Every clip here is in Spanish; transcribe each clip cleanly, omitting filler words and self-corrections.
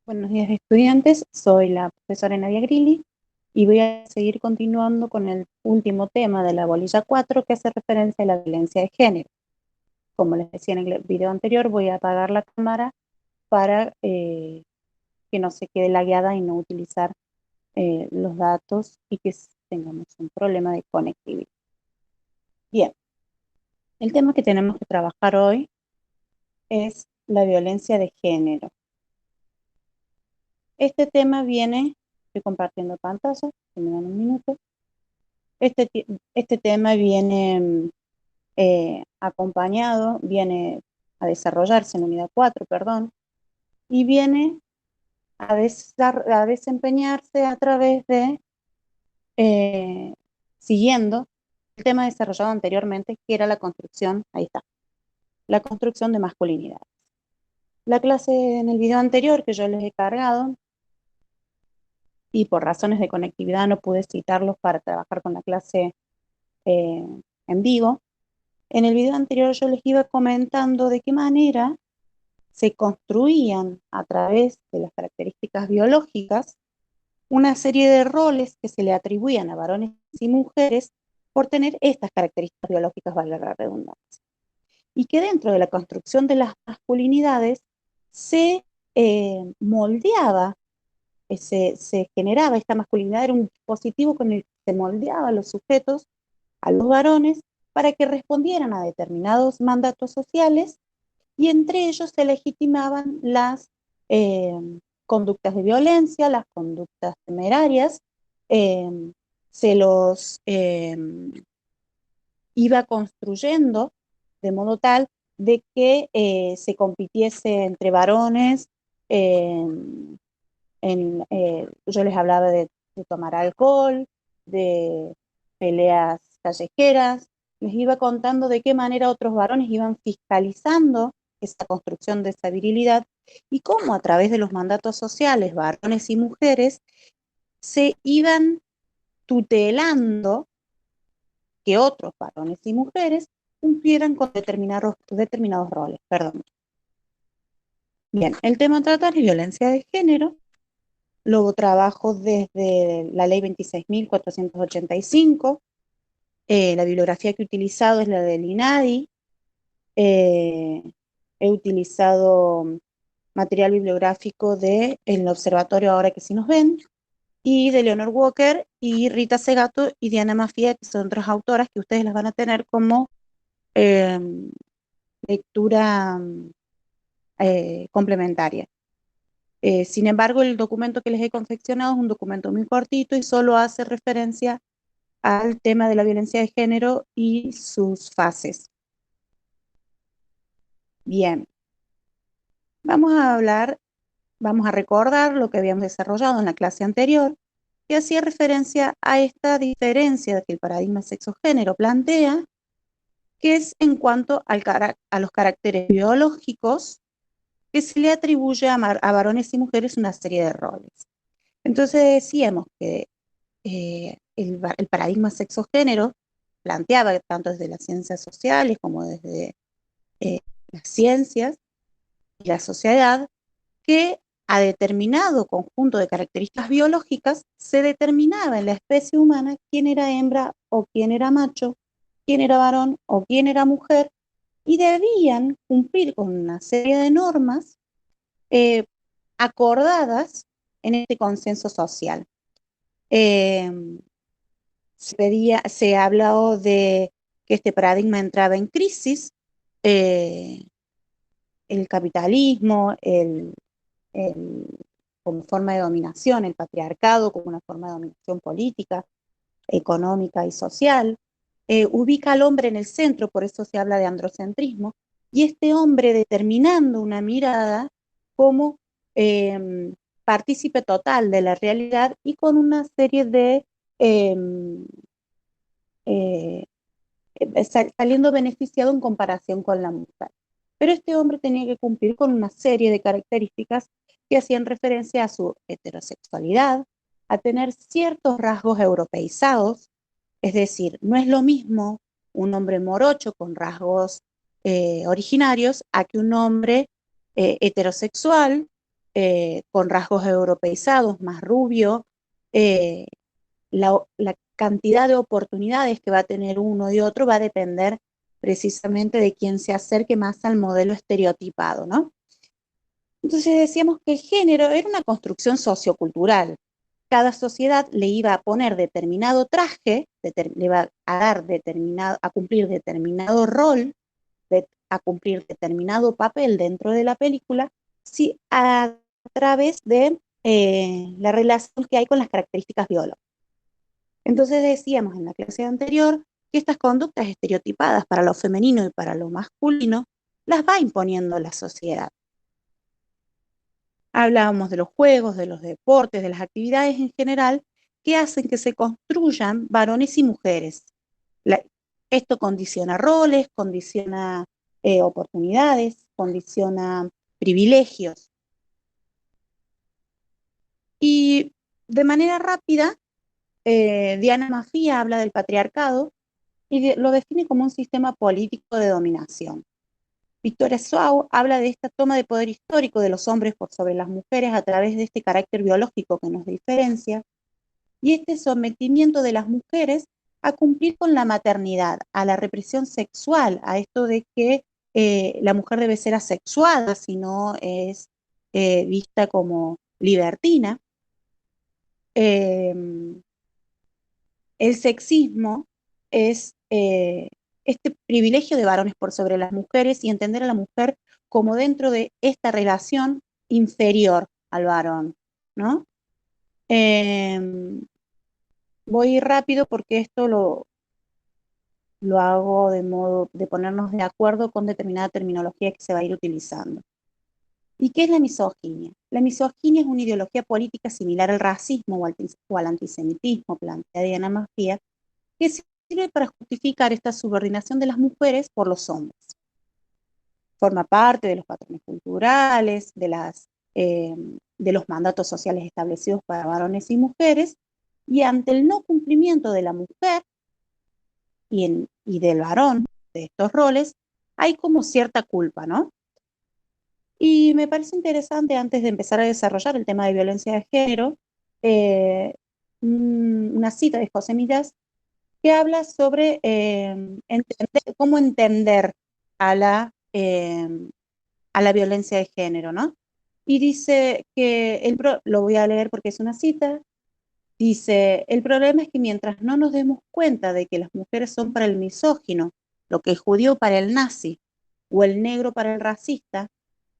Buenos días, estudiantes. Soy la profesora Nadia Grilli y voy a seguir continuando con el último tema de la bolilla 4 que hace referencia a la violencia de género. Como les decía en el video anterior, voy a apagar la cámara para que no se quede lagueada y no utilizar los datos y que tengamos un problema de conectividad. Bien, el tema que tenemos que trabajar hoy es la violencia de género. Este tema viene, estoy compartiendo pantalla, si me dan un minuto. Este tema viene acompañado, viene a desarrollarse en unidad 4, perdón, y viene a desempeñarse a través de, siguiendo el tema desarrollado anteriormente, que era la construcción, ahí está, la construcción de masculinidad. La clase en el video anterior que yo les he cargado, y por razones de conectividad no pude citarlos para trabajar con la clase en vivo. En el video anterior yo les iba comentando de qué manera se construían a través de las características biológicas una serie de roles que se le atribuían a varones y mujeres por tener estas características biológicas, valga la redundancia. Y que dentro de la construcción de las masculinidades se moldeaba, se generaba esta masculinidad, era un dispositivo con el que se moldeaba a los sujetos, a los varones, para que respondieran a determinados mandatos sociales y entre ellos se legitimaban las eh, conductas de violencia, las conductas temerarias, eh, se los iba construyendo de modo tal de que se compitiese entre varones, yo les hablaba de tomar alcohol, de peleas callejeras, les iba contando de qué manera otros varones iban fiscalizando esa construcción de esa virilidad y cómo a través de los mandatos sociales, varones y mujeres, se iban tutelando que otros varones y mujeres cumplieran con determinados roles. Perdón. Bien, el tema a tratar es violencia de género. Luego trabajo desde la ley 26.485. La bibliografía que he utilizado es la del INADI. He utilizado material bibliográfico del Observatorio Ahora que sí nos ven, y de Leonor Walker y Rita Segato y Diana Mafia, que son otras autoras que ustedes las van a tener como eh, lectura complementaria. Sin embargo, el documento que les he confeccionado es un documento muy cortito y solo hace referencia al tema de la violencia de género y sus fases. Bien, vamos a recordar lo que habíamos desarrollado en la clase anterior, que hacía referencia a esta diferencia que el paradigma sexo-género plantea, que es en cuanto a los caracteres biológicos que se le atribuye a varones y mujeres una serie de roles. Entonces decíamos que el paradigma sexo-género planteaba tanto desde las ciencias sociales como desde las ciencias y la sociedad que a determinado conjunto de características biológicas se determinaba en la especie humana quién era hembra o quién era macho, quién era varón o quién era mujer, y debían cumplir con una serie de normas acordadas en este consenso social. Se ha hablado de que este paradigma entraba en crisis, el capitalismo, como forma de dominación, el patriarcado como una forma de dominación política, económica y social, ubica al hombre en el centro, por eso se habla de androcentrismo, y este hombre determinando una mirada como partícipe total de la realidad y con una serie de eh, eh, saliendo beneficiado en comparación con la mujer. Pero este hombre tenía que cumplir con una serie de características que hacían referencia a su heterosexualidad, a tener ciertos rasgos europeizados, es decir, no es lo mismo un hombre morocho con rasgos originarios a que un hombre heterosexual con rasgos europeizados, más rubio, eh, la cantidad de oportunidades que va a tener uno y otro va a depender precisamente de quién se acerque más al modelo estereotipado, ¿no? Entonces decíamos que el género era una construcción sociocultural. Cada sociedad le iba a poner determinado traje, le iba a dar a cumplir determinado rol, a cumplir determinado papel dentro de la película, si a través de la relación que hay con las características biológicas. Entonces decíamos en la clase anterior que estas conductas estereotipadas para lo femenino y para lo masculino las va imponiendo la sociedad. Hablábamos de los juegos, de los deportes, de las actividades en general que hacen que se construyan varones y mujeres. Esto condiciona roles, condiciona oportunidades, condiciona privilegios. Y de manera rápida, Diana Mafia habla del patriarcado y lo define como un sistema político de dominación. Victoria Suau habla de esta toma de poder histórico de los hombres por sobre las mujeres a través de este carácter biológico que nos diferencia y este sometimiento de las mujeres a cumplir con la maternidad, a la represión sexual, a esto de que la mujer debe ser asexuada si no es vista como libertina. El sexismo es este privilegio de varones por sobre las mujeres y entender a la mujer como dentro de esta relación inferior al varón, ¿no? Voy rápido porque esto lo hago de modo de ponernos de acuerdo con determinada terminología que se va a ir utilizando. ¿Y qué es la misoginia? La misoginia es una ideología política similar al racismo o al antisemitismo, plantea Diana Mafia, que sirve para justificar esta subordinación de las mujeres por los hombres. Forma parte de los patrones culturales, de los mandatos sociales establecidos para varones y mujeres, y ante el no cumplimiento de la mujer y del varón de estos roles, hay como cierta culpa, ¿no? Y me parece interesante, antes de empezar a desarrollar el tema de violencia de género, eh, una cita de José Millás que habla sobre cómo entender a a la violencia de género, ¿no? Y dice que, lo voy a leer porque es una cita, dice, el problema es que mientras no nos demos cuenta de que las mujeres son para el misógino, lo que el judío para el nazi, o el negro para el racista,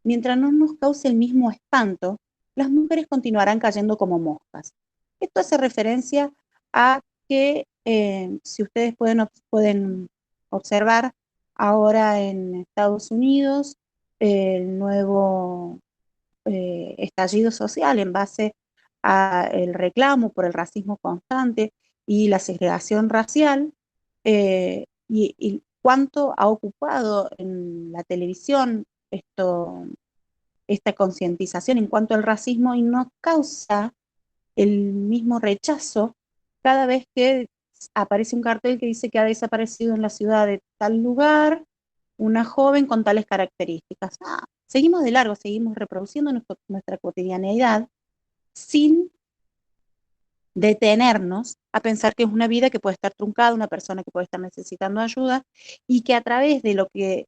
mientras no nos cause el mismo espanto, las mujeres continuarán cayendo como moscas. Esto hace referencia a que, si ustedes pueden observar, ahora en Estados Unidos, el nuevo estallido social en base al reclamo por el racismo constante y la segregación racial, y cuánto ha ocupado en la televisión esta concientización en cuanto al racismo y nos causa el mismo rechazo cada vez que aparece un cartel que dice que ha desaparecido en la ciudad de tal lugar una joven con tales características. Seguimos de largo, seguimos reproduciendo nuestra cotidianeidad sin detenernos a pensar que es una vida que puede estar truncada, una persona que puede estar necesitando ayuda y que a través de lo que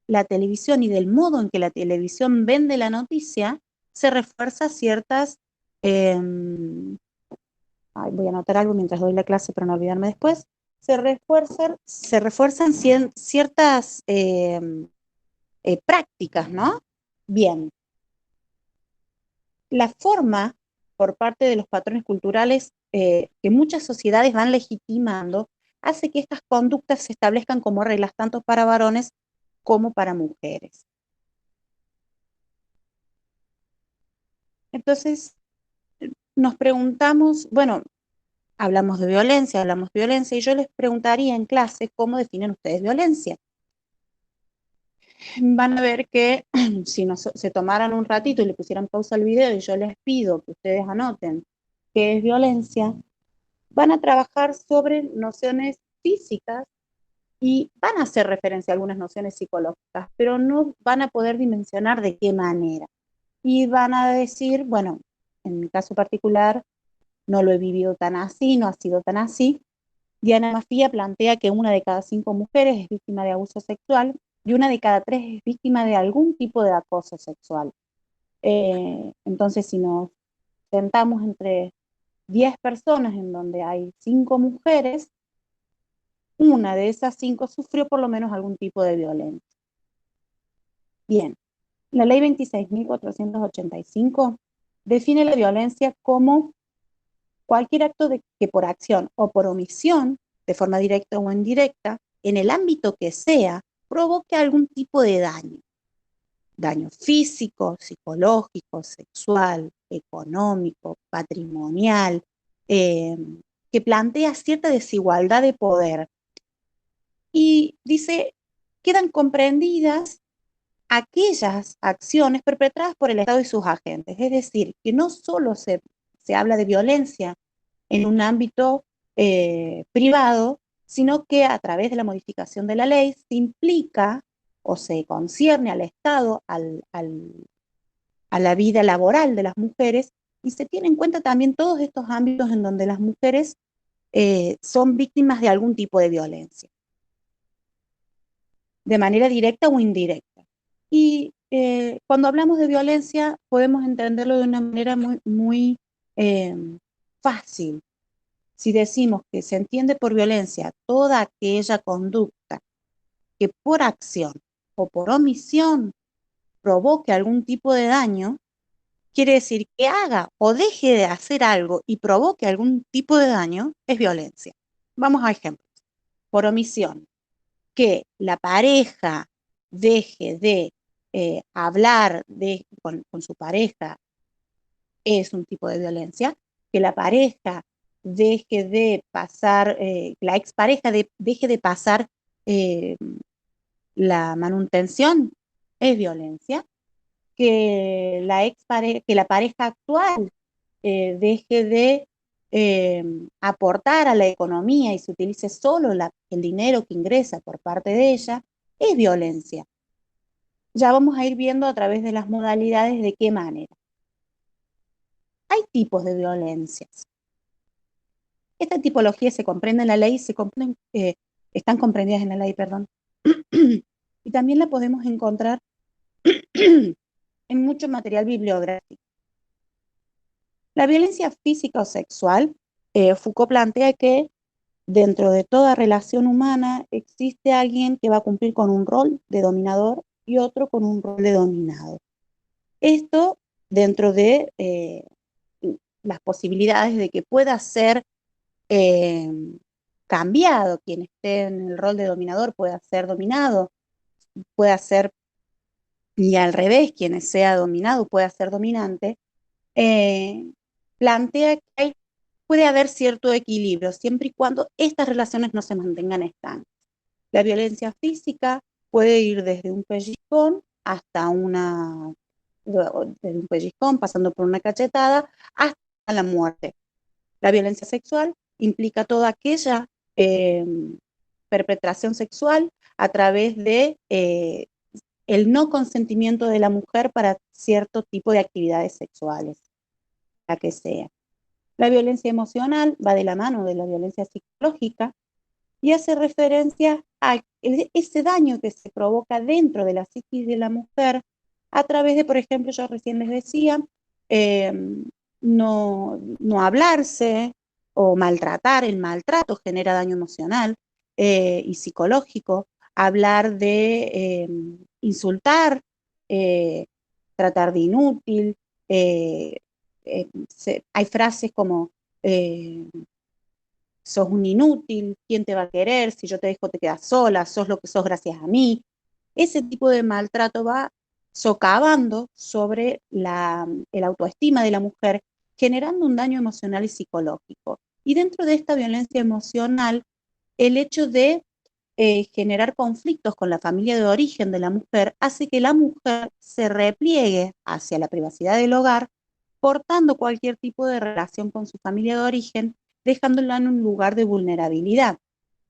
la televisión y del modo en que la televisión vende la noticia, se refuerza ciertas, eh, voy a anotar algo mientras doy la clase para no olvidarme después, se refuerzan ciertas prácticas, ¿no? Bien, la forma por parte de los patrones culturales que muchas sociedades van legitimando hace que estas conductas se establezcan como reglas tanto para varones como para mujeres. Entonces, nos preguntamos, bueno, hablamos de violencia, y yo les preguntaría en clase cómo definen ustedes violencia. Van a ver que si se tomaran un ratito y le pusieran pausa al video y yo les pido que ustedes anoten qué es violencia, van a trabajar sobre nociones físicas y van a hacer referencia a algunas nociones psicológicas, pero no van a poder dimensionar de qué manera. y van a decir, bueno, en mi caso particular, no lo he vivido tan así, no ha sido tan así. Diana Mafia plantea que una de cada 5 mujeres es víctima de abuso sexual y una de cada 3 es víctima de algún tipo de acoso sexual. Entonces, si nos sentamos entre 10 personas en donde hay 5 mujeres, una de esas 5 sufrió por lo menos algún tipo de violencia. Bien, la ley 26.485 define la violencia como cualquier acto que por acción o por omisión, de forma directa o indirecta, en el ámbito que sea, provoque algún tipo de daño. Daño físico, psicológico, sexual, económico, patrimonial, que plantea cierta desigualdad de poder. Y dice, quedan comprendidas aquellas acciones perpetradas por el Estado y sus agentes. Es decir, que no solo se habla de violencia en un ámbito privado, sino que a través de la modificación de la ley se implica o se concierne al Estado, a la vida laboral de las mujeres, y se tiene en cuenta también todos estos ámbitos en donde las mujeres son víctimas de algún tipo de violencia, de manera directa o indirecta. Y cuando hablamos de violencia podemos entenderlo de una manera muy eh, fácil. Si decimos que se entiende por violencia toda aquella conducta que por acción o por omisión provoque algún tipo de daño, quiere decir que haga o deje de hacer algo y provoque algún tipo de daño, es violencia. Vamos a ejemplos. Por omisión, que la pareja deje de hablar con su pareja es un tipo de violencia, que la pareja deje de pasar, la expareja deje de pasar eh, la manutención es violencia, que la pareja actual deje de aportar a la economía y se utilice solo el dinero que ingresa por parte de ella, es violencia. Ya vamos a ir viendo a través de las modalidades de qué manera. Hay tipos de violencias. Esta tipología se comprende en la ley, están comprendidas en la ley, perdón, y también la podemos encontrar en mucho material bibliográfico. La violencia física o sexual, Foucault plantea que dentro de toda relación humana existe alguien que va a cumplir con un rol de dominador y otro con un rol de dominado. Esto dentro de las posibilidades de que pueda ser eh, cambiado, quien esté en el rol de dominador pueda ser dominado, pueda ser, y al revés, quien sea dominado pueda ser dominante, eh, plantea que puede haber cierto equilibrio siempre y cuando estas relaciones no se mantengan estanques. La violencia física puede ir desde un pellizcón hasta desde un pellizcón, pasando por una cachetada, hasta la muerte. La violencia sexual implica toda aquella eh, perpetración sexual a través de el no consentimiento de la mujer para cierto tipo de actividades sexuales, la que sea. La violencia emocional va de la mano de la violencia psicológica y hace referencia a ese daño que se provoca dentro de la psiquis de la mujer a través de, por ejemplo, yo recién les decía, eh, no hablarse o maltratar. El maltrato genera daño emocional y psicológico. Hablar de insultar, eh, tratar de inútil. eh, Hay frases como sos un inútil, ¿quién te va a querer? Si yo te dejo te quedas sola, sos lo que sos gracias a mí. Ese tipo de maltrato va socavando sobre el autoestima de la mujer, generando un daño emocional y psicológico. Y dentro de esta violencia emocional, el hecho de generar conflictos con la familia de origen de la mujer hace que la mujer se repliegue hacia la privacidad del hogar, cortando cualquier tipo de relación con su familia de origen, dejándola en un lugar de vulnerabilidad,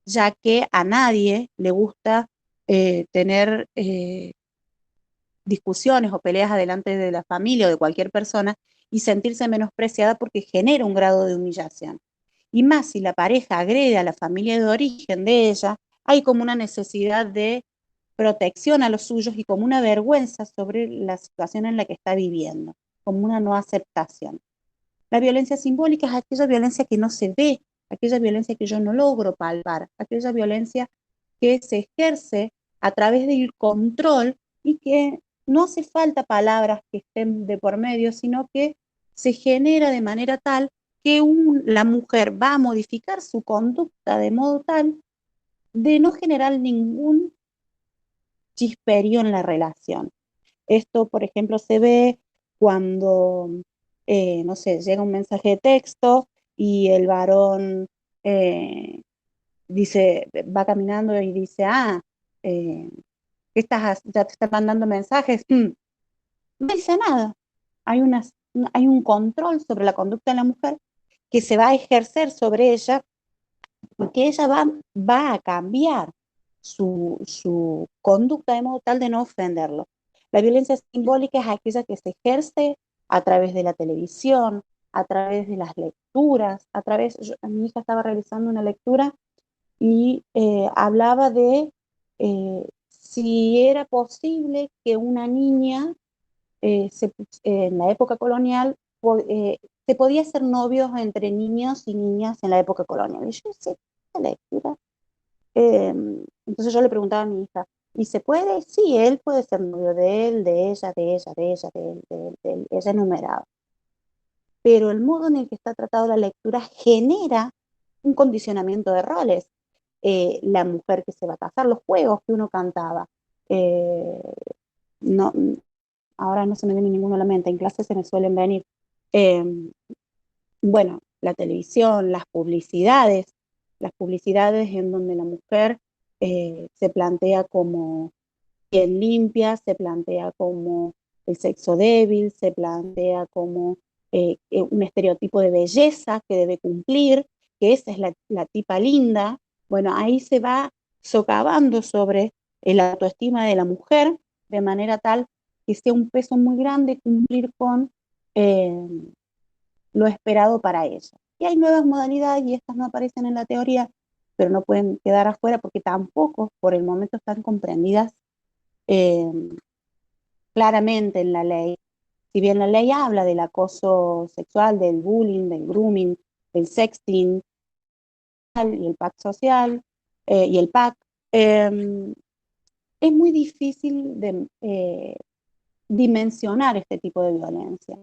ya que a nadie le gusta tener discusiones o peleas adelante de la familia o de cualquier persona y sentirse menospreciada porque genera un grado de humillación. Y más si la pareja agrede a la familia de origen de ella, hay como una necesidad de protección a los suyos y como una vergüenza sobre la situación en la que está viviendo, como una no aceptación. La violencia simbólica es aquella violencia que no se ve, aquella violencia que yo no logro palpar, aquella violencia que se ejerce a través del control y que no hace falta palabras que estén de por medio, sino que se genera de manera tal que la mujer va a modificar su conducta de modo tal de no generar ningún chisperío en la relación. Esto, por ejemplo, se ve cuando, no sé, llega un mensaje de texto y el varón dice, va caminando y dice, eh, ¿qué ya te están mandando mensajes? No dice nada. Hay, hay un control sobre la conducta de la mujer que se va a ejercer sobre ella porque ella va a cambiar su conducta de modo tal de no ofenderlo. La violencia simbólica es aquella que se ejerce a través de la televisión, a través de las lecturas, mi hija estaba realizando una lectura y hablaba de si era posible que una niña en la época colonial se podía hacer novios entre niños y niñas en la época colonial. Y yo hice esta lectura. Entonces yo le preguntaba a mi hija, ¿y se puede? Sí, él puede ser novio de él, de ella, de ella, de ella, de él, ella enumerado. Pero el modo en el que está tratado la lectura genera un condicionamiento de roles. La mujer que se va a casar, los juegos que uno cantaba. Eh, no, ahora no se me viene ninguno a la mente, en clase se me suelen venir. Eh, bueno, la televisión, las publicidades en donde la mujer se plantea como quien limpia, se plantea como el sexo débil, se plantea como un estereotipo de belleza que debe cumplir, que esa es la tipa linda. Bueno, ahí se va socavando sobre la autoestima de la mujer de manera tal que sea un peso muy grande cumplir con eh, lo esperado para ella. Y hay nuevas modalidades y estas no aparecen en la teoría, pero no pueden quedar afuera porque tampoco por el momento están comprendidas eh, claramente en la ley. Si bien la ley habla del acoso sexual, del bullying, del grooming, del sexting y el pack social y el pack, es muy difícil de dimensionar este tipo de violencia.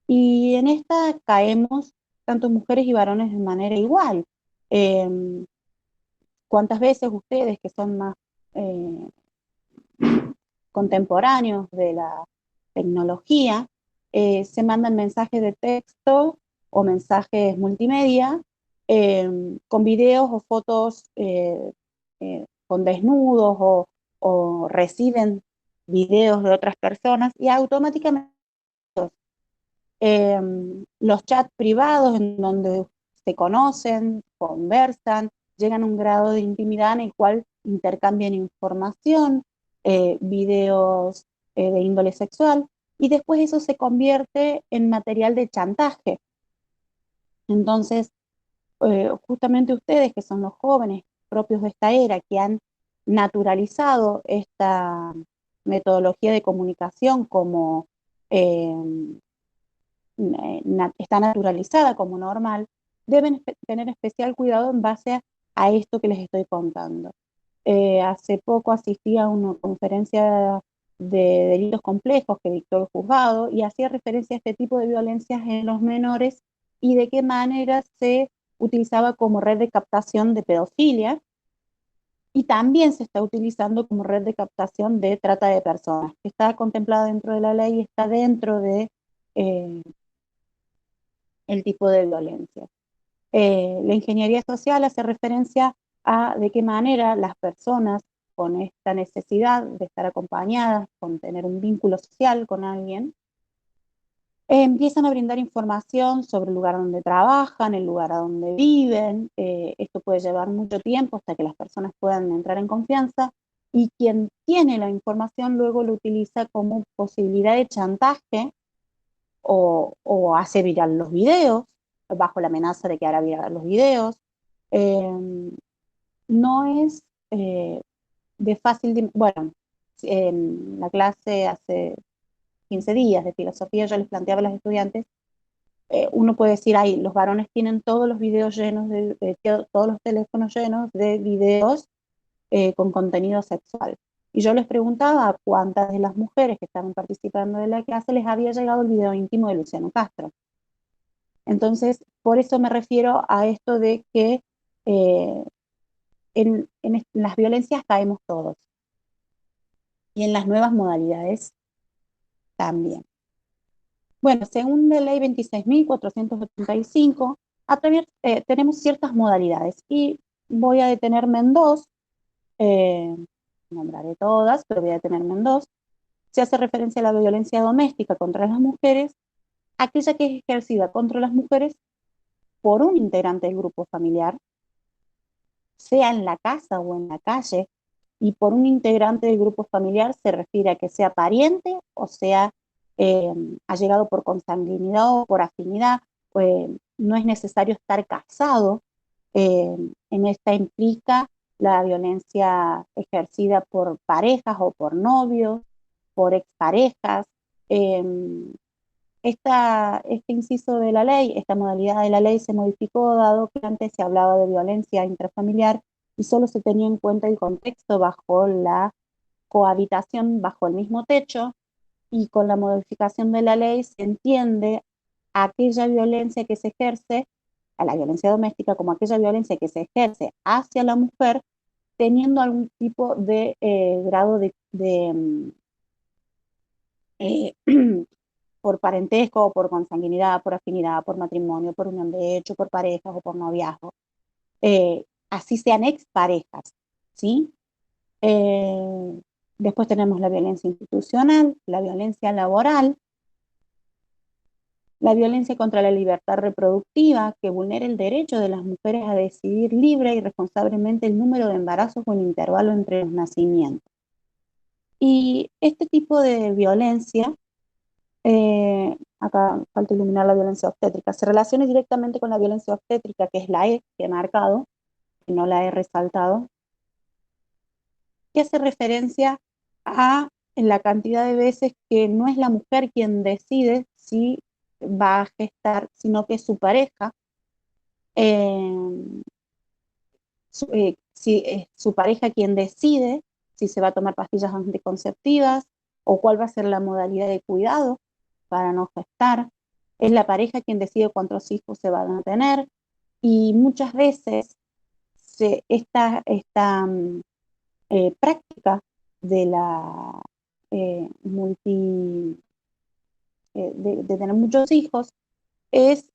Y en esta caemos tanto mujeres y varones de manera igual. Eh, ¿Cuántas veces ustedes que son más eh, contemporáneos de la tecnología se mandan mensajes de texto o mensajes multimedia con videos o fotos con desnudos o reciben videos de otras personas y automáticamente eh, los chats privados en donde se conocen, conversan, llegan a un grado de intimidad en el cual intercambian información, videos de índole sexual, y después eso se convierte en material de chantaje. Entonces, justamente ustedes, que son los jóvenes propios de esta era, que han naturalizado esta metodología de comunicación como eh, está naturalizada como normal, deben tener especial cuidado en base a esto que les estoy contando. Hace poco asistí a una conferencia de delitos complejos que dictó el juzgado y hacía referencia a este tipo de violencias en los menores y de qué manera se utilizaba como red de captación de pedofilia y también se está utilizando como red de captación de trata de personas, que está contemplada dentro de la ley y está dentro de el tipo de violencia. La ingeniería social hace referencia a de qué manera las personas con esta necesidad de estar acompañadas, con tener un vínculo social con alguien, empiezan a brindar información sobre el lugar donde trabajan, el lugar a donde viven. Esto puede llevar mucho tiempo hasta que las personas puedan entrar en confianza y quien tiene la información luego lo utiliza como posibilidad de chantaje o hace viral los videos, bajo la amenaza de que hará viral los videos. Eh, no es de fácil, bueno, en la clase hace 15 días de filosofía yo les planteaba a los estudiantes, uno puede decir, ay, los varones tienen todos los videos llenos, todos los teléfonos llenos de videos con contenido sexual. Y yo les preguntaba a cuántas de las mujeres que estaban participando de la clase les había llegado el video íntimo de Luciano Castro. Entonces, por eso me refiero a esto de que eh, en las violencias caemos todos y en las nuevas modalidades también. Bueno, según la ley 26.485, tenemos ciertas modalidades y voy a detenerme en dos, eh, nombraré todas, pero voy a detenerme en dos. Se hace referencia a la violencia doméstica contra las mujeres, aquella que es ejercida contra las mujeres por un integrante del grupo familiar, sea en la casa o en la calle, y por un integrante del grupo familiar se refiere a que sea pariente o sea eh, allegado por consanguinidad o por afinidad. No es necesario estar casado. En esta implica la violencia ejercida por parejas o por novios, por exparejas. Eh, este inciso de la ley, esta modalidad de la ley se modificó dado que antes se hablaba de violencia intrafamiliar y solo se tenía en cuenta el contexto bajo la cohabitación bajo el mismo techo, y con la modificación de la ley se entiende aquella violencia que se ejerce, a la violencia doméstica, como aquella violencia que se ejerce hacia la mujer teniendo algún tipo de grado de eh, por parentesco, por consanguinidad, por afinidad, por matrimonio, por unión de hecho, por parejas o por noviazgo. Así sean exparejas, ¿sí? Eh, Después tenemos la violencia institucional, la violencia laboral, la violencia contra la libertad reproductiva, que vulnera el derecho de las mujeres a decidir libre y responsablemente el número de embarazos o el intervalo entre los nacimientos. Y este tipo de violencia, acá falta iluminar la violencia obstétrica, se relaciona directamente con la violencia obstétrica, que es la E que he marcado, que no la he resaltado, que hace referencia a la cantidad de veces que no es la mujer quien decide si va a gestar, sino que es su pareja. Eh, si es su pareja quien decide si se va a tomar pastillas anticonceptivas o cuál va a ser la modalidad de cuidado para no gestar. Es la pareja quien decide cuántos hijos se van a tener y muchas veces esta práctica de la de tener muchos hijos es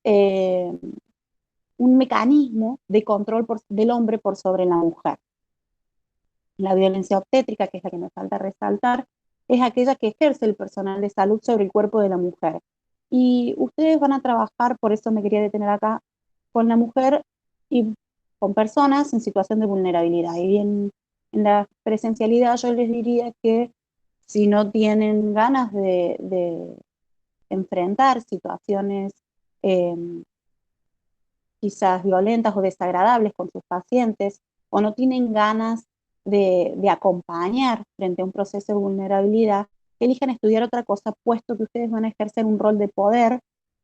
un mecanismo de control del hombre por sobre la mujer. La violencia obstétrica, que es la que me falta resaltar, es aquella que ejerce el personal de salud sobre el cuerpo de la mujer. Y ustedes van a trabajar, por eso me quería detener acá, con la mujer y con personas en situación de vulnerabilidad. Y en la presencialidad yo les diría que si no tienen ganas de enfrentar situaciones eh, quizás violentas o desagradables con sus pacientes, o no tienen ganas de acompañar frente a un proceso de vulnerabilidad, elijan estudiar otra cosa, puesto que ustedes van a ejercer un rol de poder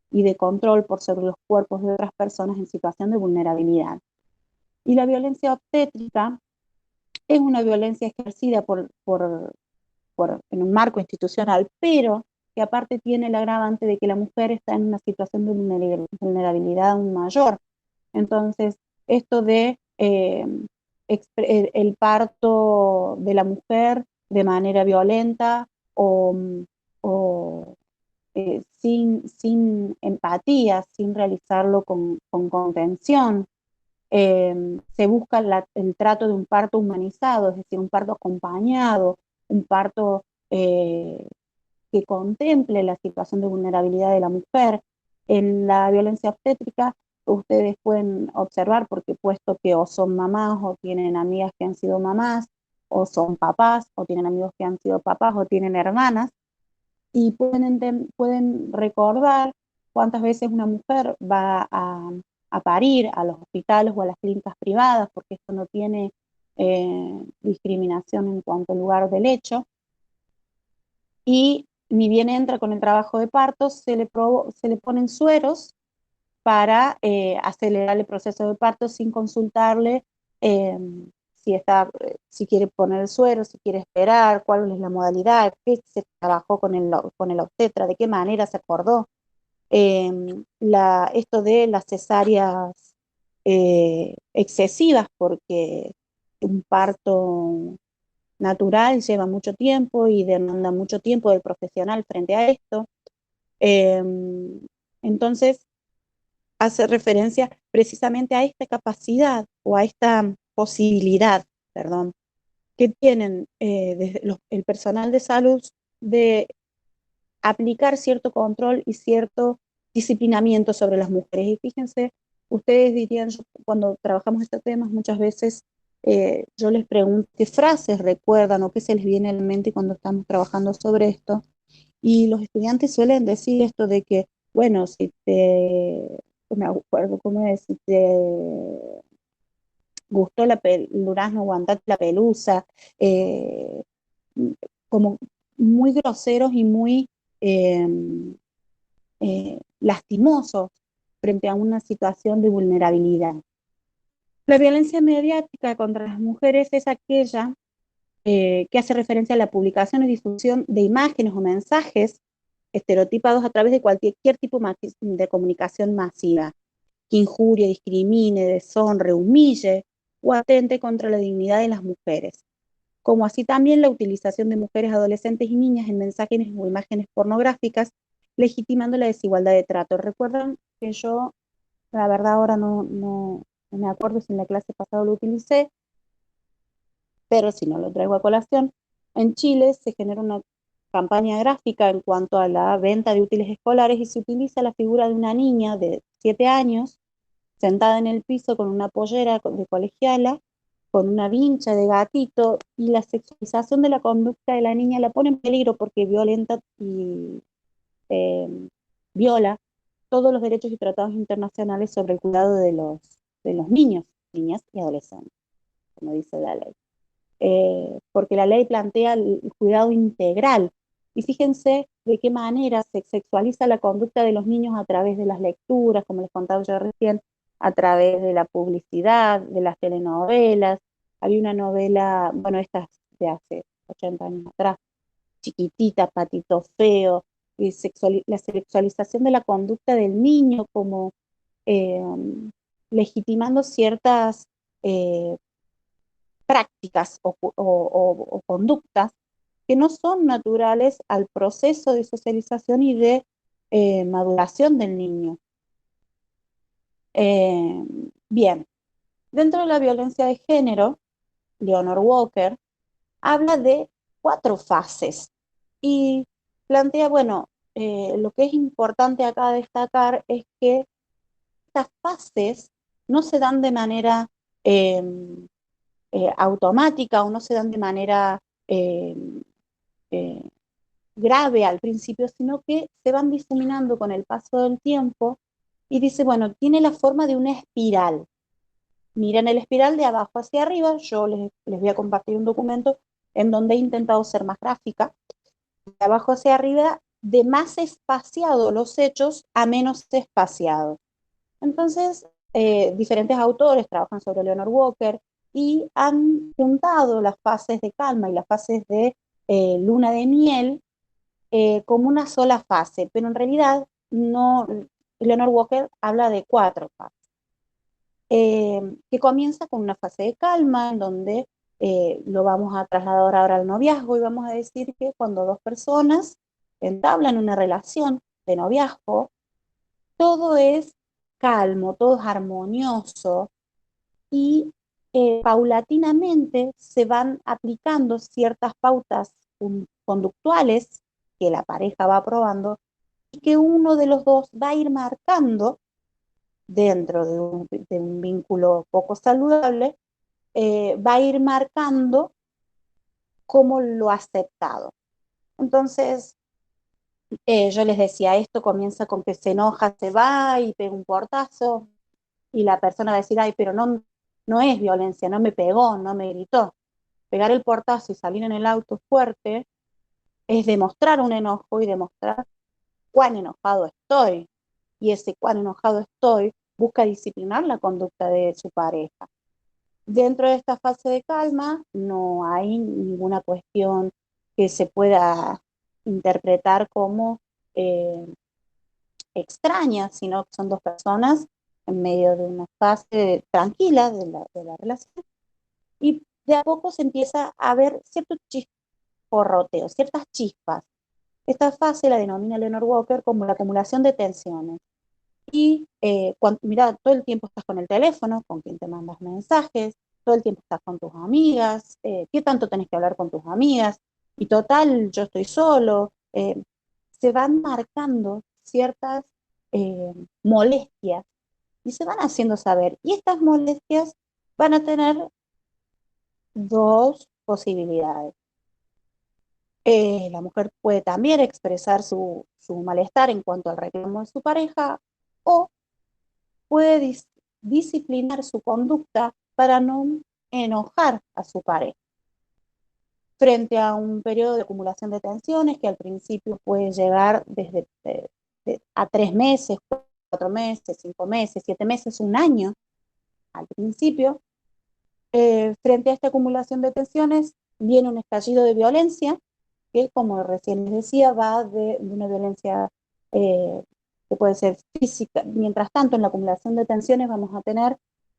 y de control por sobre los cuerpos de otras personas en situación de vulnerabilidad. Y la violencia obstétrica es una violencia ejercida en un marco institucional, pero que aparte tiene el agravante de que la mujer está en una situación de vulnerabilidad aún mayor. Entonces, esto de el parto de la mujer de manera violenta o sin empatía, sin realizarlo con contención. Se busca el trato de un parto humanizado, es decir, un parto acompañado, un parto que contemple la situación de vulnerabilidad de la mujer. En la violencia obstétrica, ustedes pueden observar, porque puesto que o son mamás o tienen amigas que han sido mamás, o son papás, o tienen amigos que han sido papás, o tienen hermanas, y pueden recordar cuántas veces una mujer va a parir a los hospitales o a las clínicas privadas, porque esto no tiene discriminación en cuanto al lugar del hecho, y ni bien entra con el trabajo de parto, se le ponen sueros para acelerar el proceso de parto sin consultarle eh, si quiere poner el suero, si quiere esperar, cuál es la modalidad, qué se trabajó con el obstetra, de qué manera se acordó. Esto de las cesáreas excesivas, porque un parto natural lleva mucho tiempo y demanda mucho tiempo del profesional frente a esto. Eh, entonces, hace referencia precisamente a esta capacidad o a esta posibilidad, perdón, que tienen desde el personal de salud de aplicar cierto control y cierto disciplinamiento sobre las mujeres. Y fíjense, ustedes dirían, cuando trabajamos estos temas, muchas veces yo les pregunto qué frases recuerdan o qué se les viene a la mente cuando estamos trabajando sobre esto. Y los estudiantes suelen decir esto de que, bueno, no me acuerdo cómo es, si te gustó el durazno, aguantate la pelusa, eh, como muy groseros y muy eh, lastimosos frente a una situación de vulnerabilidad. La violencia mediática contra las mujeres es aquella que hace referencia a la publicación y difusión de imágenes o mensajes estereotipados a través de cualquier tipo de comunicación masiva, que injurie, discrimine, deshonre, humille o atente contra la dignidad de las mujeres, como así también la utilización de mujeres, adolescentes y niñas en mensajes o imágenes pornográficas, legitimando la desigualdad de trato. Recuerdan que yo, la verdad ahora no me acuerdo si en la clase pasada lo utilicé, pero si no lo traigo a colación, en Chile se genera una campaña gráfica en cuanto a la venta de útiles escolares y se utiliza la figura de una niña de 7 años sentada en el piso con una pollera de colegiala, con una vincha de gatito, y la sexualización de la conducta de la niña la pone en peligro porque violenta y eh, viola todos los derechos y tratados internacionales sobre el cuidado de los niños, niñas y adolescentes, como dice la ley. Porque la ley plantea el cuidado integral. Y fíjense de qué manera se sexualiza la conducta de los niños a través de las lecturas, como les contaba yo recién, a través de la publicidad, de las telenovelas. Había una novela, bueno, esta de hace 80 años atrás, Chiquitita, Patito Feo, y la sexualización de la conducta del niño como eh, legitimando ciertas prácticas o conductas que no son naturales al proceso de socialización y de maduración del niño. Eh, Bien, dentro de la violencia de género, Leonor Walker habla de 4 fases y plantea, bueno, lo que es importante acá destacar es que estas fases no se dan de manera eh, automática o no se dan de manera eh, eh, grave al principio, sino que se van difuminando con el paso del tiempo y dice, bueno, tiene la forma de una espiral. Miren el espiral de abajo hacia arriba, yo les voy a compartir un documento en donde he intentado ser más gráfica, de abajo hacia arriba, de más espaciado los hechos a menos espaciado. Entonces, diferentes autores trabajan sobre Leonor Walker y han juntado las fases de calma y las fases de luna de miel como una sola fase, pero en realidad no, Leonor Walker habla de 4 fases, que comienza con una fase de calma, en donde lo vamos a trasladar ahora al noviazgo y vamos a decir que cuando 2 personas entablan una relación de noviazgo, todo es calmo, todo es armonioso y paulatinamente se van aplicando ciertas pautas conductuales que la pareja va aprobando y que uno de los dos va a ir marcando dentro de un vínculo poco saludable, va a ir marcando como lo aceptado. Entonces, yo les decía, esto comienza con que se enoja, se va y pega un portazo, y la persona va a decir, ay, pero no, no es violencia, no me pegó, no me gritó. Pegar el portazo y salir en el auto fuerte es demostrar un enojo y demostrar cuán enojado estoy. Y ese cuán enojado estoy busca disciplinar la conducta de su pareja. Dentro de esta fase de calma no hay ninguna cuestión que se pueda interpretar como eh, extraña, sino que son dos personas en medio de una fase tranquila de la relación, y de a poco se empieza a ver ciertos chisporroteos, ciertas chispas. Esta fase la denomina Leonard Walker como la acumulación de tensiones. Y mira, todo el tiempo estás con el teléfono, con quien te mandas mensajes, todo el tiempo estás con tus amigas, ¿qué tanto tenés que hablar con tus amigas? Y total, yo estoy solo. Se van marcando ciertas molestias y se van haciendo saber. Y estas molestias van a tener dos posibilidades. La mujer puede también expresar su malestar en cuanto al reclamo de su pareja, o puede disciplinar su conducta para no enojar a su pareja. Frente a un periodo de acumulación de tensiones que al principio puede llegar desde a 3 meses, 4 meses, 5 meses, 7 meses, un año al principio, frente a esta acumulación de tensiones viene un estallido de violencia que, como recién les decía, va de una violencia eh, que puede ser física. Mientras tanto, en la acumulación de tensiones vamos a tener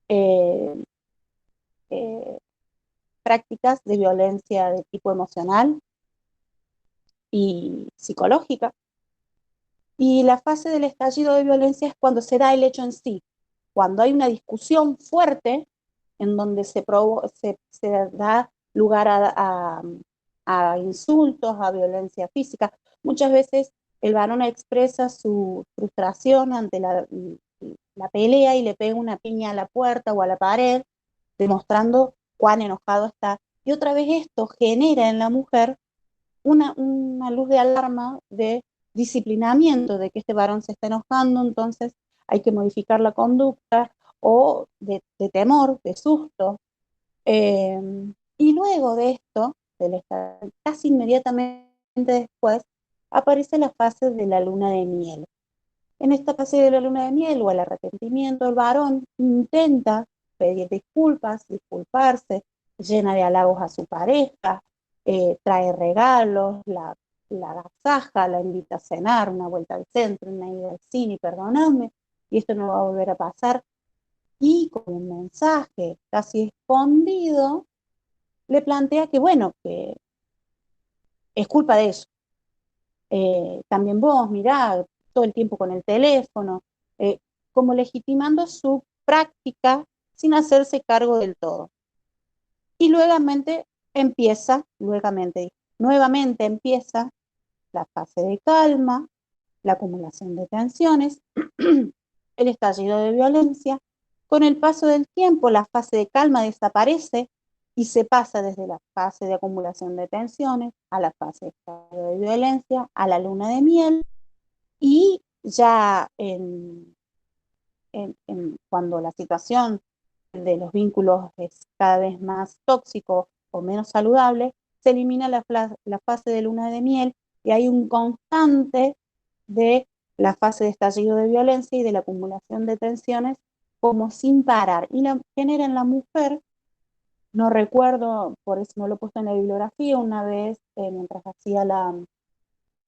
eh, eh, prácticas de violencia de tipo emocional y psicológica. Y la fase del estallido de violencia es cuando se da el hecho en sí, cuando hay una discusión fuerte en donde se da lugar a insultos, a violencia física. Muchas veces el varón expresa su frustración ante la pelea y le pega una piña a la puerta o a la pared, demostrando cuán enojado está. Y otra vez esto genera en la mujer una luz de alarma de disciplinamiento, de que este varón se está enojando, entonces hay que modificar la conducta, o de temor, de susto. Eh, y luego de esto, casi inmediatamente después, aparece la fase de la luna de miel. En esta fase de la luna de miel o el arrepentimiento, el varón intenta pedir disculpas, disculparse, llena de halagos a su pareja, trae regalos, la agasaja, la invita a cenar, una vuelta al centro, una ida al cine, perdóname, y esto no va a volver a pasar. Y con un mensaje casi escondido, le plantea que, bueno, que es culpa de eso. También vos, mirá, todo el tiempo con el teléfono, eh, como legitimando su práctica sin hacerse cargo del todo. Y nuevamente empieza la fase de calma, la acumulación de tensiones, el estallido de violencia. Con el paso del tiempo, la fase de calma desaparece y se pasa desde la fase de acumulación de tensiones a la fase de estallido de violencia, a la luna de miel, y ya cuando la situación de los vínculos es cada vez más tóxico o menos saludable, se elimina la fase de luna de miel y hay un constante de la fase de estallido de violencia y de la acumulación de tensiones como sin parar. Y genera en la mujer, no recuerdo, por eso no lo he puesto en la bibliografía, una vez mientras hacía la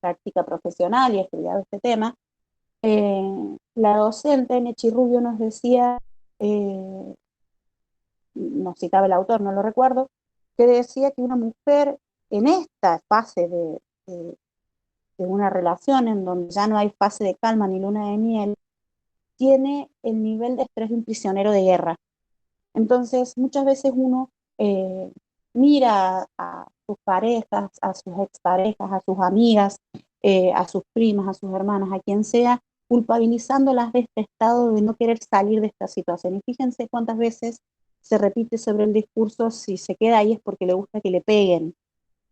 práctica profesional y estudiaba este tema, la docente Nechi Rubio nos decía, eh, nos citaba el autor, no lo recuerdo, que decía que una mujer en esta fase de una relación en donde ya no hay fase de calma ni luna de miel, tiene el nivel de estrés de un prisionero de guerra. Entonces, muchas veces uno eh, mira a sus parejas, a sus exparejas, a sus amigas, a sus primas, a sus hermanas, a quien sea, culpabilizándolas de este estado de no querer salir de esta situación. Y fíjense cuántas veces se repite sobre el discurso: si se queda ahí es porque le gusta que le peguen.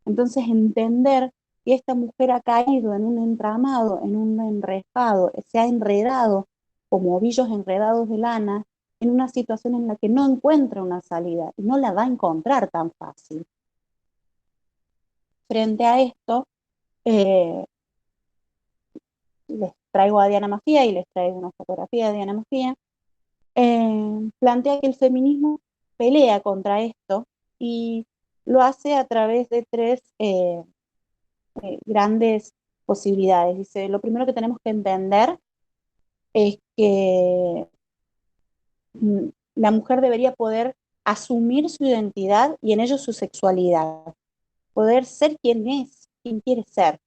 Entonces, entender que esta mujer ha caído en un entramado, en un enrejado, se ha enredado como ovillos enredados de lana, en una situación en la que no encuentra una salida y no la va a encontrar tan fácil. Frente a esto, eh, les traigo a Diana Mafía y les traigo una fotografía de Diana Mafía, plantea que el feminismo pelea contra esto y lo hace a través de tres grandes posibilidades. Dice, lo primero que tenemos que entender es que la mujer debería poder asumir su identidad y en ello su sexualidad, poder ser quien es, quien quiere ser.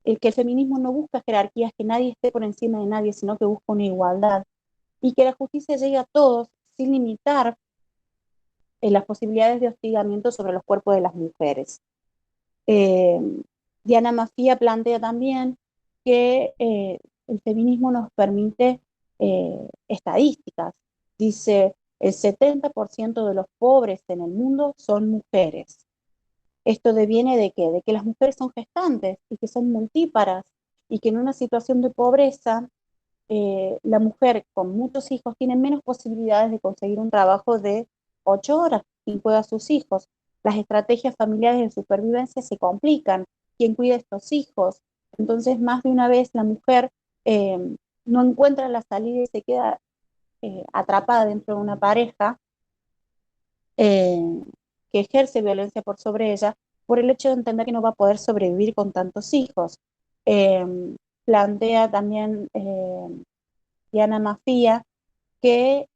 El que el feminismo no busca jerarquías, que nadie esté por encima de nadie, sino que busca una igualdad y que la justicia llegue a todos sin limitar las posibilidades de hostigamiento sobre los cuerpos de las mujeres. Eh, Diana Mafía plantea también que el feminismo nos permite estadísticas. Dice, el 70% de los pobres en el mundo son mujeres. Esto deviene de qué? De que las mujeres son gestantes y que son multíparas y que en una situación de pobreza la mujer con muchos hijos tiene menos posibilidades de conseguir un trabajo de 8 horas y cuida a sus hijos. Las estrategias familiares de supervivencia se complican. ¿Quién cuida a estos hijos? Entonces, más de una vez la mujer eh, no encuentra la salida y se queda atrapada dentro de una pareja eh, que ejerce violencia por sobre ella por el hecho de entender que no va a poder sobrevivir con tantos hijos. Eh, Plantea también Diana Mafía que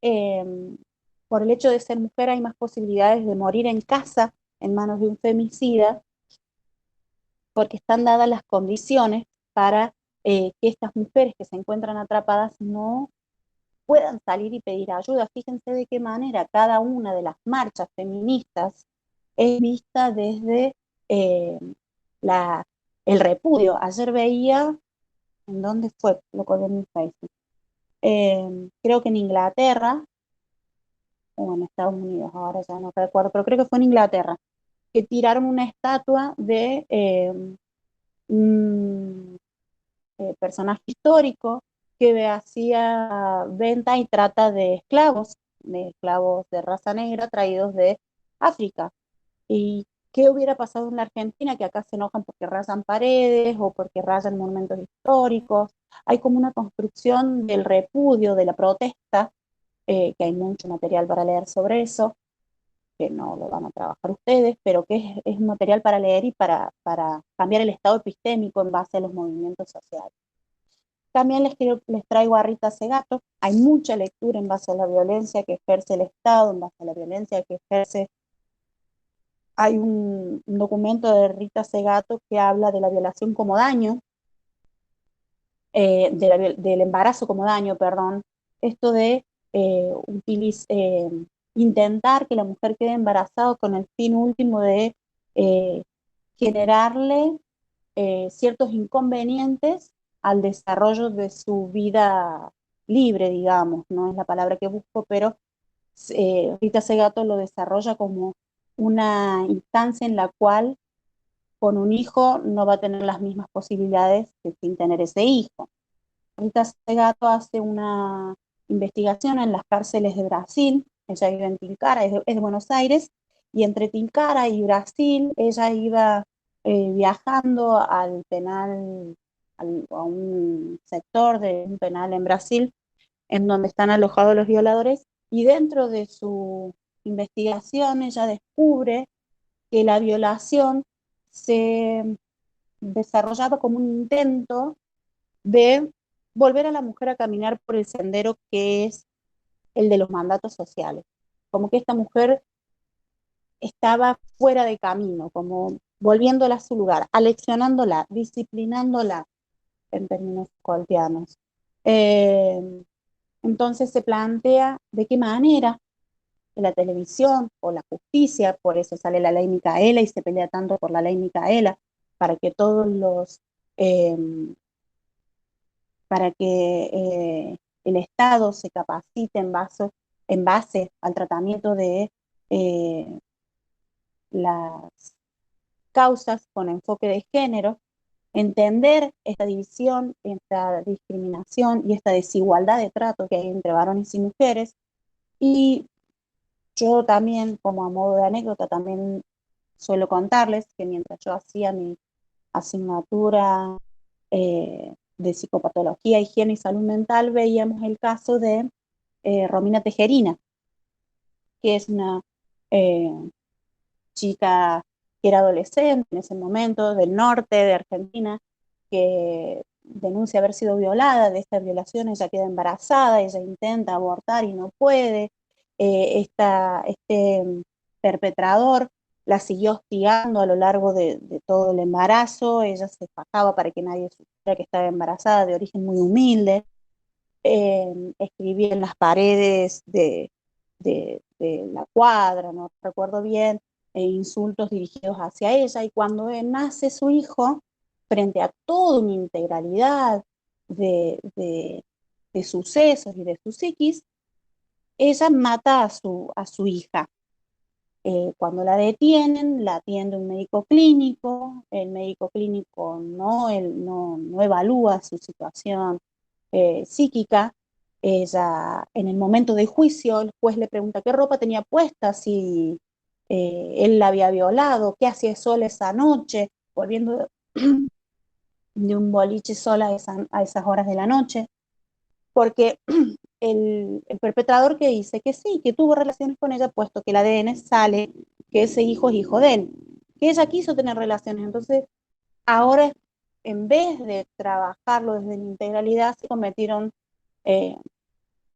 por el hecho de ser mujer hay más posibilidades de morir en casa en manos de un femicida, porque están dadas las condiciones para que estas mujeres que se encuentran atrapadas no puedan salir y pedir ayuda. Fíjense de qué manera cada una de las marchas feministas es vista desde eh, la, el repudio. Ayer veía, ¿en dónde fue? Lo colgué en mi Facebook. Creo que en Inglaterra, o en Estados Unidos, ahora ya no recuerdo, pero creo que fue en Inglaterra, que tiraron una estatua de un personaje histórico que hacía venta y trata de esclavos de raza negra traídos de África. ¿Y qué hubiera pasado en la Argentina? Que acá se enojan porque rayan paredes o porque rayan monumentos históricos. Hay como una construcción del repudio, de la protesta, que hay mucho material para leer sobre eso, que no lo van a trabajar ustedes, pero que es un material para leer y para cambiar el estado epistémico en base a los movimientos sociales. También les traigo a Rita Segato. Hay mucha lectura en base a la violencia que ejerce el Estado, en base a la violencia que ejerce. Hay un documento de Rita Segato que habla de la violación como daño, del embarazo como daño, perdón. Esto de intentar que la mujer quede embarazada con el fin último de eh, generarle ciertos inconvenientes al desarrollo de su vida libre, digamos, no es la palabra que busco, pero Rita Segato lo desarrolla como una instancia en la cual con un hijo no va a tener las mismas posibilidades que sin tener ese hijo. Rita Segato hace una investigación en las cárceles de Brasil, ella vive en Tilcara, es de Buenos Aires, y entre Tilcara y Brasil ella iba viajando al penal, a un sector de un penal en Brasil, en donde están alojados los violadores, y dentro de su investigación ella descubre que la violación se desarrollaba como un intento de volver a la mujer a caminar por el sendero que es el de los mandatos sociales. Como que esta mujer estaba fuera de camino, como volviéndola a su lugar, aleccionándola, disciplinándola en términos coltianos. Eh, entonces se plantea de qué manera la televisión o la justicia, por eso sale la ley Micaela y se pelea tanto por la ley Micaela, para que todos los eh, para que el Estado se capacite en base al tratamiento de las causas con enfoque de género, entender esta división, esta discriminación y esta desigualdad de trato que hay entre varones y mujeres. Y yo también, como a modo de anécdota, también suelo contarles que mientras yo hacía mi asignatura de psicopatología, higiene y salud mental, veíamos el caso de Romina Tejerina, que es una eh, chica que era adolescente en ese momento, del norte de Argentina, que denuncia haber sido violada. De esta violación ella queda embarazada, ella intenta abortar y no puede. Este perpetrador la siguió hostigando a lo largo de todo el embarazo, ella se fajaba para que nadie supiera que estaba embarazada, de origen muy humilde. Escribía en las paredes de la cuadra, no recuerdo bien, insultos dirigidos hacia ella, y cuando nace su hijo, frente a toda una integralidad de sucesos y de su psiquis, ella mata a su hija. Cuando la detienen, la atiende un médico clínico, el médico clínico no evalúa su situación psíquica. Ella, en el momento del juicio, el juez le pregunta qué ropa tenía puesta, si él la había violado, qué hacía sola esa noche, volviendo de un boliche sola a esas horas de la noche, porque el perpetrador que dice que sí, que tuvo relaciones con ella, puesto que el ADN sale que ese hijo es hijo de él, que ella quiso tener relaciones. Entonces, ahora, en vez de trabajarlo desde la integralidad, se cometieron eh,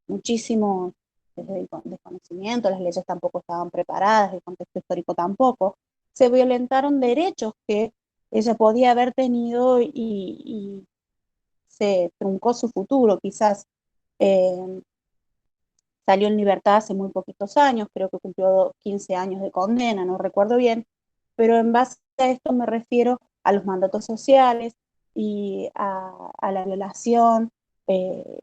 muchísimos desde el desconocimiento, las leyes tampoco estaban preparadas, el contexto histórico tampoco, se violentaron derechos que ella podía haber tenido y se truncó su futuro. Quizás eh, salió en libertad hace muy poquitos años, creo que cumplió 15 años de condena, no recuerdo bien, pero en base a esto me refiero a los mandatos sociales y a la violación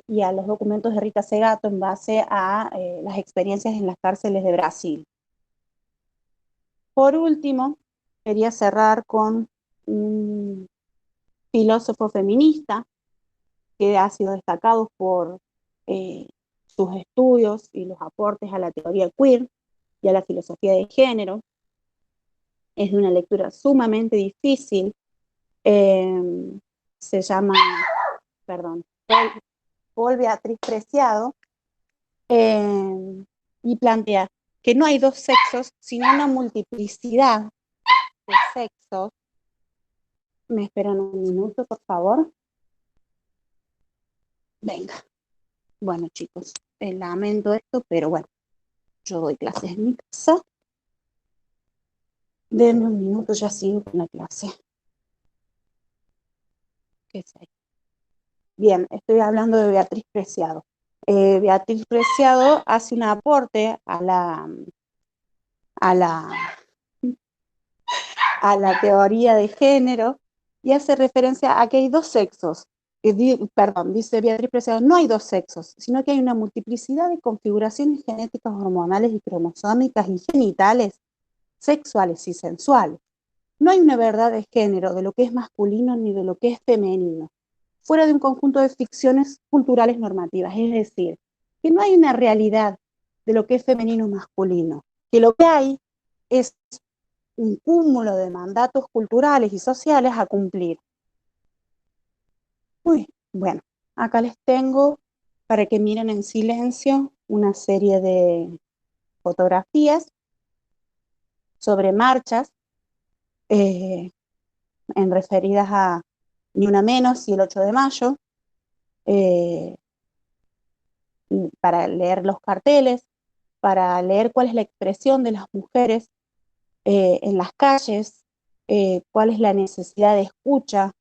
y a los documentos de Rita Segato en base a las experiencias en las cárceles de Brasil. Por último, quería cerrar con un filósofo feminista que ha sido destacado por eh, sus estudios y los aportes a la teoría queer y a la filosofía de género. Es de una lectura sumamente difícil. Eh, Se llama, perdón, Paul Beatriz Preciado, eh, y plantea que no hay dos sexos, sino una multiplicidad de sexos. Me esperan un minuto, por favor. Venga. Bueno, chicos, lamento esto, pero bueno, yo doy clases en mi casa. Denme un minuto, ya sigo con la clase. ¿Qué es ahí? Bien, estoy hablando de Beatriz Preciado. Beatriz Preciado hace un aporte a la, a la teoría de género y hace referencia a que hay dos sexos. Perdón, dice Beatriz Preciado, no hay dos sexos, sino que hay una multiplicidad de configuraciones genéticas, hormonales y cromosómicas y genitales, sexuales y sensuales. No hay una verdad de género, de lo que es masculino ni de lo que es femenino, fuera de un conjunto de ficciones culturales normativas. Es decir, que no hay una realidad de lo que es femenino o masculino, que lo que hay es un cúmulo de mandatos culturales y sociales a cumplir. Uy, bueno, acá les tengo para que miren en silencio una serie de fotografías sobre marchas eh, en referidas a Ni Una Menos y el 8 de mayo, eh, para leer los carteles, para leer cuál es la expresión de las mujeres en las calles, cuál es la necesidad de escucha,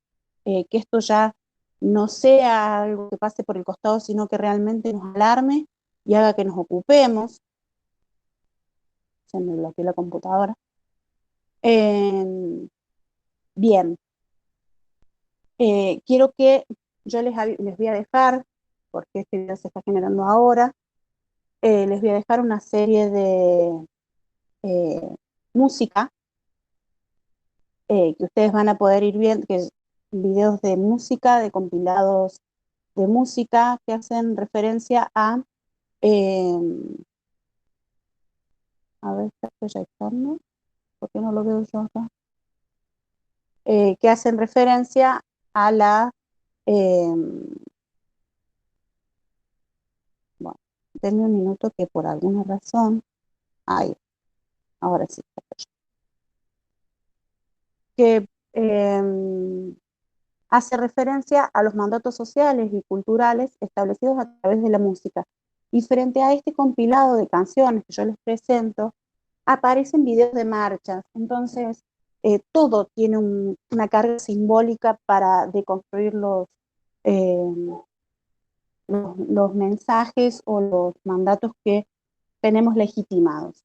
que esto ya no sea algo que pase por el costado, sino que realmente nos alarme y haga que nos ocupemos. Se me bloqueó la computadora. Bien, quiero que yo les voy a dejar, porque este video se está generando ahora, les voy a dejar una serie de música que ustedes van a poder ir viendo, que videos de música, de compilados de música que hacen referencia eh, a ver, está proyectando, ¿por qué no lo veo yo acá? Que hacen referencia a eh, bueno, denme un minuto que por alguna razón, ahí, ahora sí, que hace referencia a los mandatos sociales y culturales establecidos a través de la música. Y frente a este compilado de canciones que yo les presento, aparecen videos de marchas. Entonces, todo tiene una carga simbólica para deconstruir eh, los mensajes o los mandatos que tenemos legitimados.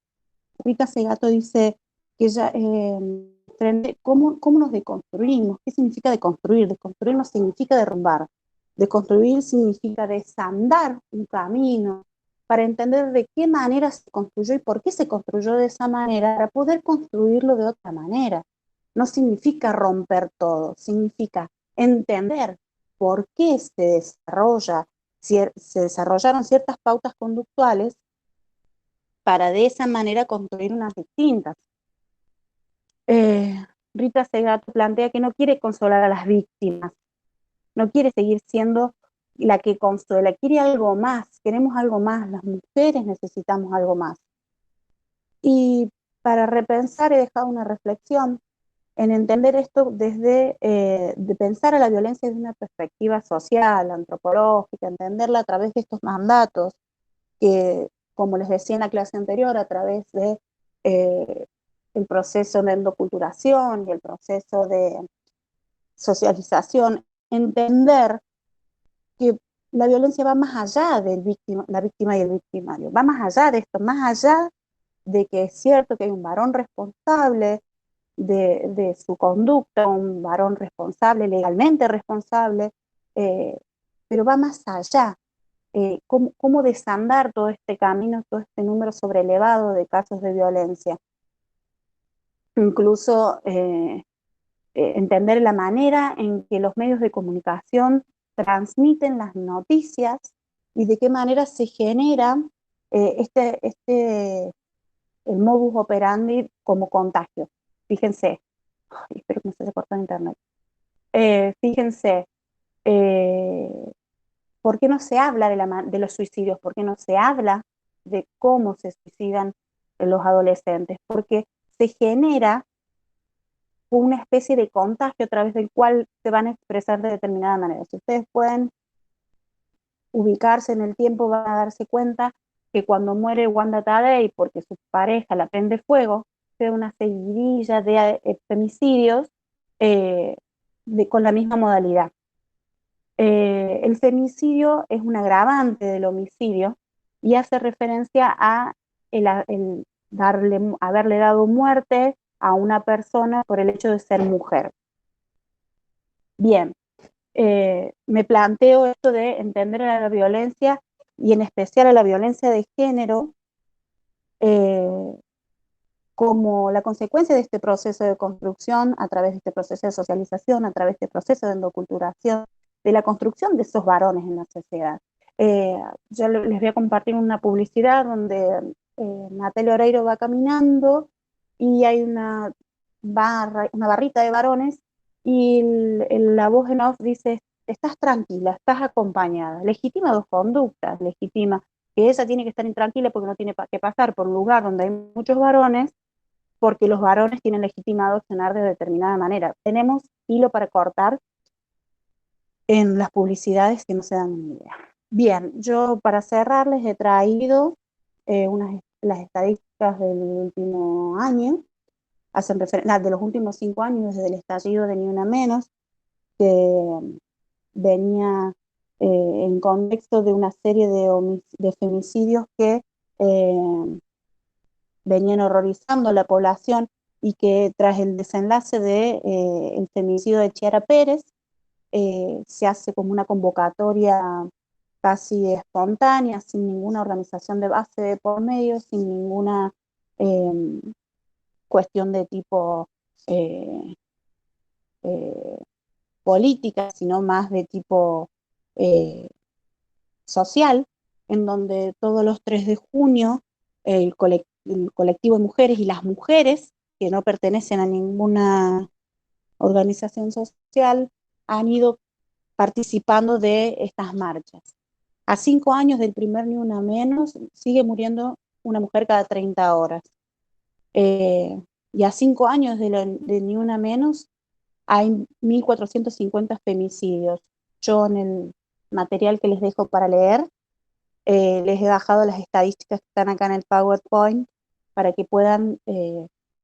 Rita Segato dice que ella ¿cómo nos deconstruimos? ¿Qué significa deconstruir? Deconstruir no significa derrumbar. Deconstruir significa desandar un camino para entender de qué manera se construyó y por qué se construyó de esa manera para poder construirlo de otra manera. No significa romper todo, significa entender por qué se desarrollaron ciertas pautas conductuales para de esa manera construir unas distintas. Rita Segato plantea que no quiere consolar a las víctimas, no quiere seguir siendo la que consuela, quiere algo más, queremos algo más, las mujeres necesitamos algo más. Y para repensar he dejado una reflexión en entender esto desde, de pensar a la violencia desde una perspectiva social, antropológica, entenderla a través de estos mandatos que, como les decía en la clase anterior, a través de el proceso de endoculturación y el proceso de socialización, entender que la violencia va más allá del la víctima y el victimario, va más allá de esto, más allá de que es cierto que hay un varón responsable de su conducta, un varón responsable, legalmente responsable, eh, pero va más allá. Cómo desandar todo este camino, todo este número sobrelevado de casos de violencia. Incluso entender la manera en que los medios de comunicación transmiten las noticias y de qué manera se genera el modus operandi como contagio. Fíjense, espero que no se haya cortado internet. Fíjense, ¿por qué no se habla de los suicidios? ¿Por qué no se habla de cómo se suicidan los adolescentes? Porque se genera una especie de contagio a través del cual se van a expresar de determinada manera. Si ustedes pueden ubicarse en el tiempo, van a darse cuenta que cuando muere Wanda Tadei porque su pareja la prende fuego, se da una seguidilla de femicidios con la misma modalidad. El femicidio es un agravante del homicidio y hace referencia a haberle dado muerte a una persona por el hecho de ser mujer. Bien, me planteo esto de entender a la violencia y en especial a la violencia de género eh, como la consecuencia de este proceso de construcción, a través de este proceso de socialización, a través de este proceso de endoculturación, de la construcción de esos varones en la sociedad. Yo les voy a compartir una publicidad donde Natalia Oreiro va caminando y hay una barrita de varones y la voz en off dice, estás tranquila, estás acompañada, legitima dos conductas, legitima que ella tiene que estar intranquila porque no tiene que pasar por un lugar donde hay muchos varones, porque los varones tienen legitimado accionar de determinada manera. Tenemos hilo para cortar en las publicidades que no se dan una idea. Bien, yo para cerrar les he traído las estadísticas del último año, de los últimos 5 años, desde el estallido de Ni Una Menos, que venía en contexto de una serie de femicidios que venían horrorizando a la población y que tras el desenlace del femicidio de Chiara Pérez, se hace como una convocatoria casi espontánea, sin ninguna organización de base de por medio, sin ninguna cuestión de tipo política, sino más de tipo social, en donde todos los 3 de junio el colectivo de mujeres y las mujeres que no pertenecen a ninguna organización social han ido participando de estas marchas. A 5 años del primer Ni Una Menos, sigue muriendo una mujer cada 30 horas. Y a 5 años de Ni Una Menos, hay 1.450 femicidios. Yo en el material que les dejo para leer, les he bajado las estadísticas que están acá en el PowerPoint para que puedan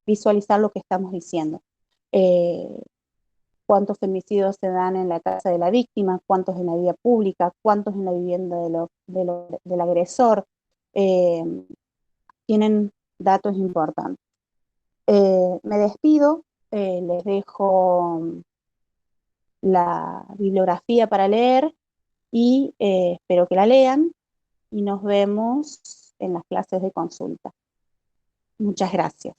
visualizar lo que estamos diciendo. Cuántos femicidios se dan en la casa de la víctima, cuántos en la vía pública, cuántos en la vivienda del agresor. Eh, Tienen datos importantes. Me despido, les dejo la bibliografía para leer y espero que la lean y nos vemos en las clases de consulta. Muchas gracias.